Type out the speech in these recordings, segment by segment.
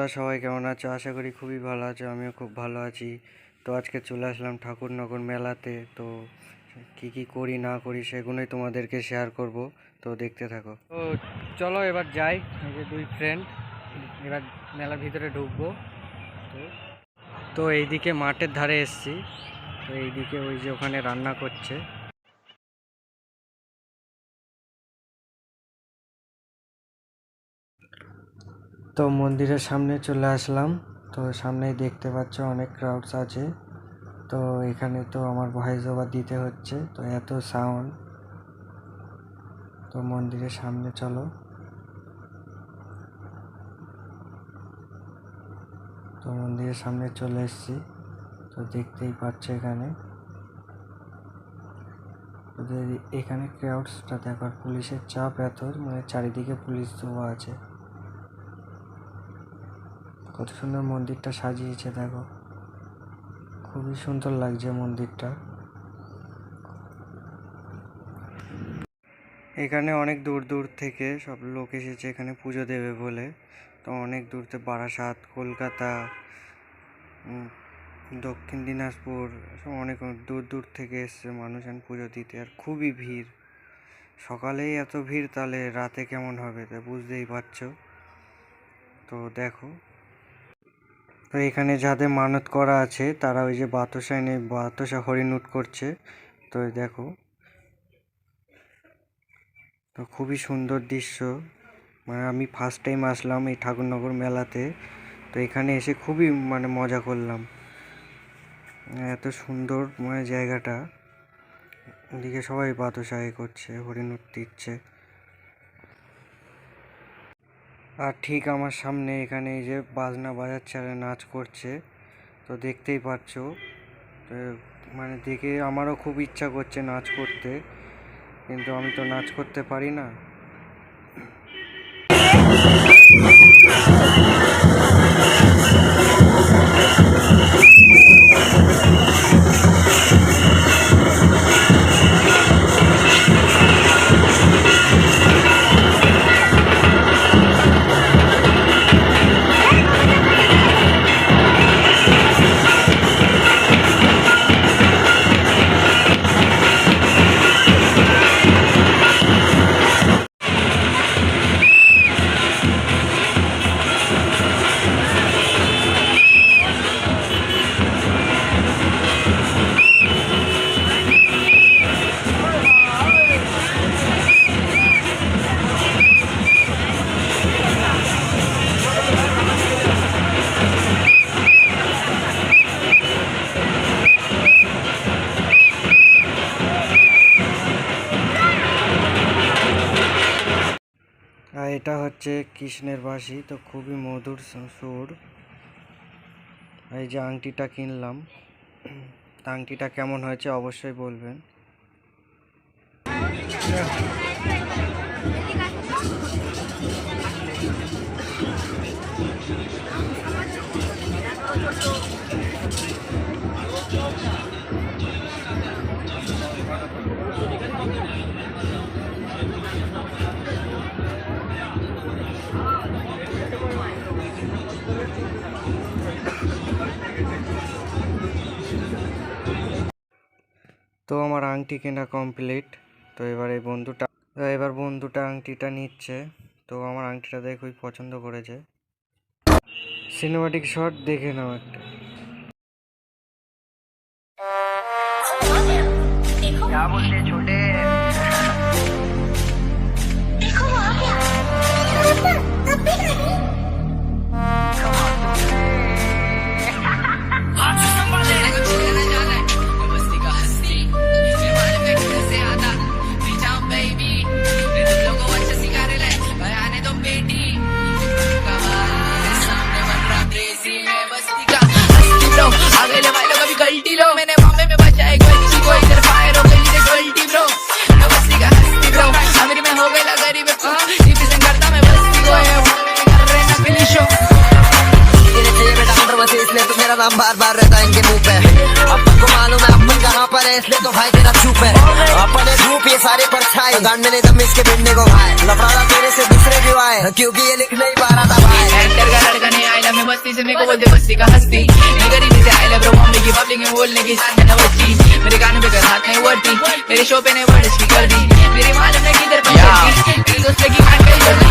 তোমরা সবাই কেমন আছো? আশা করি খুবই ভালো আছো। আমিও খুব ভালো আছি। তো আজকে চলে আসলাম ঠাকুরনগর মেলাতে। তো কি কি করি না করি সেগুলোই তোমাদেরকে শেয়ার করব। তো দেখতে থাকো। তো চলো এবার যাই। এই যে দুই ফ্রেন্ড, এবার মেলার ভিতরে ঢুকবো। তো তো এইদিকে মাঠের ধারে এসছি। তো এইদিকে ওই যে ওখানে রান্না করছে। তো মন্দিরের সামনে চলে আসলাম। তো সামনেই দেখতে পাচ্ছ অনেক ক্রাউডস আছে। তো এখানে তো আমার ভয়েস ওভার দিতে হচ্ছে, তো এত সাউন্ড। তো মন্দিরের সামনে চলো। তো মন্দিরের সামনে চলে এসেছি। তো দেখতেই পাচ্ছ এখানে এখানে ক্রাউডসটা দেখো, পুলিশের চাপ এত, মানে চারিদিকে পুলিশ দেওয়া আছে। কত সুন্দর মন্দিরটা সাজিয়েছে দেখো, খুবই সুন্দর লাগছে মন্দিরটা। এখানে অনেক দূর দূর থেকে সব লোক এসেছে এখানে পুজো দেবে বলে। তো অনেক দূর থেকে বারাসাত, কলকাতা, দক্ষিণ দিনাজপুর, সব অনেক দূর দূর থেকে এসছে মানুষ পুজো দিতে। আর খুবই ভিড়, সকালেই এত ভিড়, তাহলে রাতে কেমন হবে তা বুঝতেই পারছো। তো দেখো, তো এখানে যাদের মানত করা আছে তারা ওই যে বাতাসা এনে বাতাসা হরিণুট করছে। তো দেখো, তো খুবই সুন্দর দৃশ্য। মানে আমি ফার্স্ট টাইম আসলাম এই ঠাকুরনগর মেলাতে। তো এখানে এসে খুবই মজা করলাম। এত সুন্দর জায়গাটা। এদিকে সবাই বাতাসা করছে, হরিণুট দিচ্ছে। আর ঠিক আমার সামনে এখানে এই যে বাজনা বাজাচ্ছে আর নাচ করছে। তো দেখতেই পাচ্ছো। তো দেখে আমারও খুব ইচ্ছা করছে নাচ করতে, কিন্তু আমি তো নাচ করতে পারি না। আর এটা হচ্ছে কৃষ্ণের বাঁশি। তো খুবই মধুর সুর। এই যে আংটিটা কিনলাম, আংটিটা কেমন হয়েছে অবশ্যই বলবেন। তো আমার আংটি কেনা কমপ্লিট। তো এবার বন্ধুটা আংটিটা নিচ্ছে। তো আমার আংটিটা দেখে খুবই পছন্দ করেছে। সিনেমাটিক শট দেখে নাও একটা। क्या बोलते छोटे देखो आ गया बार बार रहता है इनके मुंह पे। अपन को मालूम है अपन कहाँ पर है, इसलिए तो भाई तेरा चुप है। अपन है धूप ये सारे परछाई, गांड में नहीं दम इसके भिड़ने को भाई। लफड़ा तेरे से दूसरे भी आए, क्योंकि ये लिख नहीं पा रहा था भाई। एक्टर का लड़का नहीं आई लव को बोलते बस्ती का हस्ती मैं गरीबी से आए ब्रो मम्मी की पब्लिक में बोलने की शान है बच्ची मेरे कानों पे कर हाथ नहीं वर्ती मेरे शो पे ने वर्ड की कर दी मेरी मालूम है किधर पहुंची मेरी दोस्त लगी काट गई जल्दी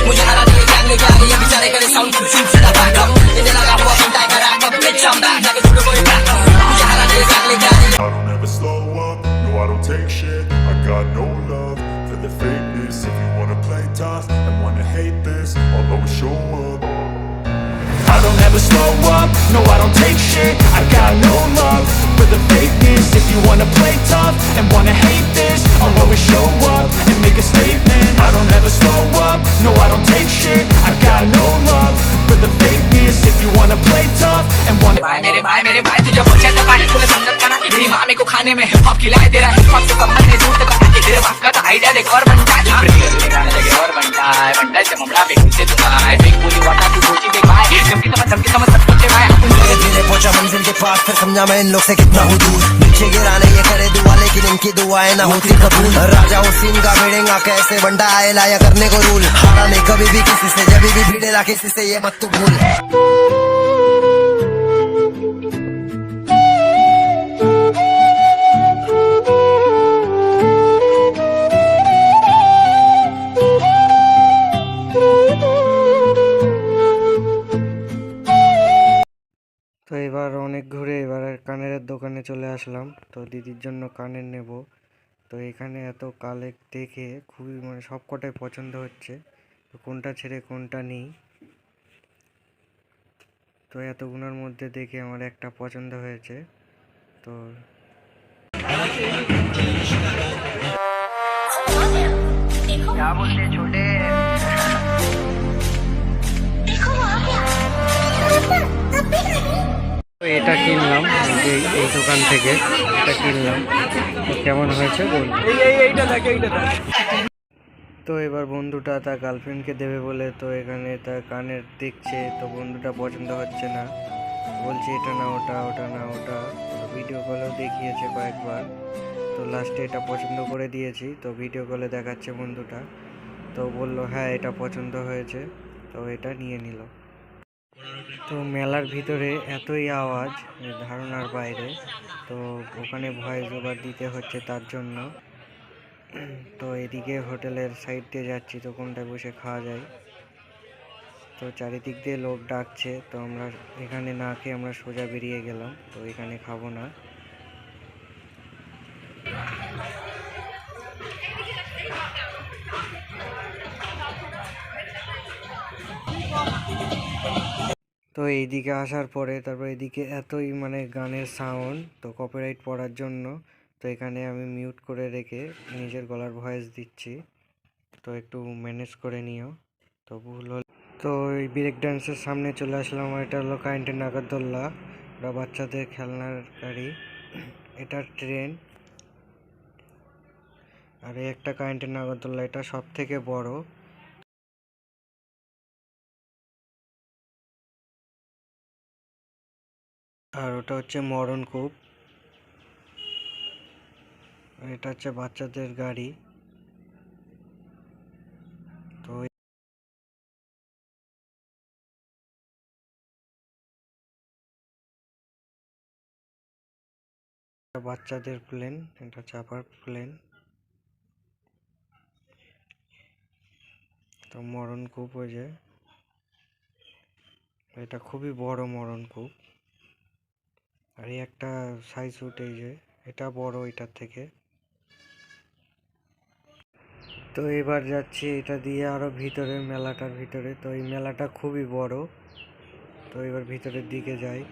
मुझे हरा दिए गैंग लेके आ गई ये बेचारे करे साउंड शूट से बैकअप इन्हें लगा हुआ पंटा का रैप अप बिच हम बैक जाके टूटे कोई बैकअप मुझे हरा दिए गैंग लेके आ गई I don't ever slow up, no I don't take shit. I got no love for the fakeness. If you wanna play tough and wanna hate this, I'll always show up. I don't ever slow up, no I don't take shit. I got no love for the fakeness. If you wanna play tough and wanna hate this, I'll always show up and make a statement. I don't ever slow up, no I don't take shit. I got no love for the fakeness. If you wanna play tough and wanna मेरे भाई तुझे पूछे तो पानी तूने समझ का ना मेरी मामी को खाने में हिप हॉप खिलाए तेरा हिप हॉप से संबंध झूठ का तेरे बाप का आइडिया देख और बनता है गाने लगे और बनता है से ममला बेटी से तू आए बिग पूरी वाटा तू सोची देख भाई जबकि समझ सब कुछ भाई धीरे धीरे पहुंचा मंजिल के पास फिर समझा मैं इन लोग से कितना हूँ दूर नीचे गिराने ये करे दुआ लेकिन इनकी दुआएं ना होती कबूल राजा हुसैन का भिड़ेगा कैसे बंडा आए लाया करने को रूल हारा नहीं कभी भी किसी से जब भी भिड़ेला किसी से ये मत तू भूल তো এবার অনেক ঘুরে এবার কানের দোকানে চলে আসলাম, তো দিদির জন্য কানের নেব। তো এখানে এত কালেক্ট দেখে খুবই মানে সব কটাই পছন্দ হচ্ছে, তো কোনটা ছেড়ে কোনটা নিই। তো এতগুলোর মধ্যে দেখে আমার একটা পছন্দ হয়েছে। তো তো এটা কিনলাম এই দোকান থেকে, এটা কিনলাম। তো কেমন হয়েছে বল। তো এবার বন্ধুটা তার গার্লফ্রেন্ডকে দেবে বলে তো এখানে তার কানের দেখছে, তো বন্ধুটা পছন্দ হচ্ছে না, বলছে এটা না ওটা, ওটা না ওটা। ভিডিও কলেও দেখিয়েছে কয়েকবার, তো লাস্টে এটা পছন্দ করে দিয়েছি। তো ভিডিও কলে দেখাচ্ছে বন্ধুটা, তো বলল হ্যাঁ এটা পছন্দ হয়েছে, তো এটা নিয়ে নিল। তো মেলার ভিতরে এতই আওয়াজ ধারণার বাইরে, তো ওখানে ভয়েস ওভার দিতে হচ্ছে তার জন্য। তো এদিকে হোটেলের সাইড দিয়ে যাচ্ছি, তো কোনটায় বসে খাওয়া যায়। তো চারিদিক দিয়ে লোক ডাকছে, তো আমরা এখানে না খেয়ে আমরা সোজা বেরিয়ে গেলাম, তো এখানে খাবো না। তো এইদিকে আসার পরে তারপর এদিকে এতই মানে গানের সাউন্ড, তো কপিরাইট পড়ার জন্য তো এখানে আমি মিউট করে রেখে নিজের গলার ভয়েস দিচ্ছি, তো একটু ম্যানেজ করে নিও। তো ভুল হল। তো এই ব্রেক ডান্সের সামনে চলে আসলাম। এটা হলো কারেন্টের নাগরদোল্লা, ওটা বাচ্চাদের খেলনার গাড়ি, এটা ট্রেন। আর এই একটা কারেন্টের নাগরদোল্লা, এটা সব থেকে বড়। আর ওটা হচ্ছে মরণ কূপ, আর এটা হচ্ছে বাচ্চাদের গাড়ি। তো বাচ্চাদের প্লেন, এটা চাপার প্লেন। তো মরণ কূপ ওই যে, এটা খুবই বড় মরণ কূপ। আর এই একটা সাইজ উঠ, এই যে এটা বড় এটার থেকে। তো এবার যাচ্ছি এটা দিয়ে আরো ভিতরে, মেলাটার ভিতরে। তো এই মেলাটা খুবই বড়, তো এবার ভিতরের দিকে যাই।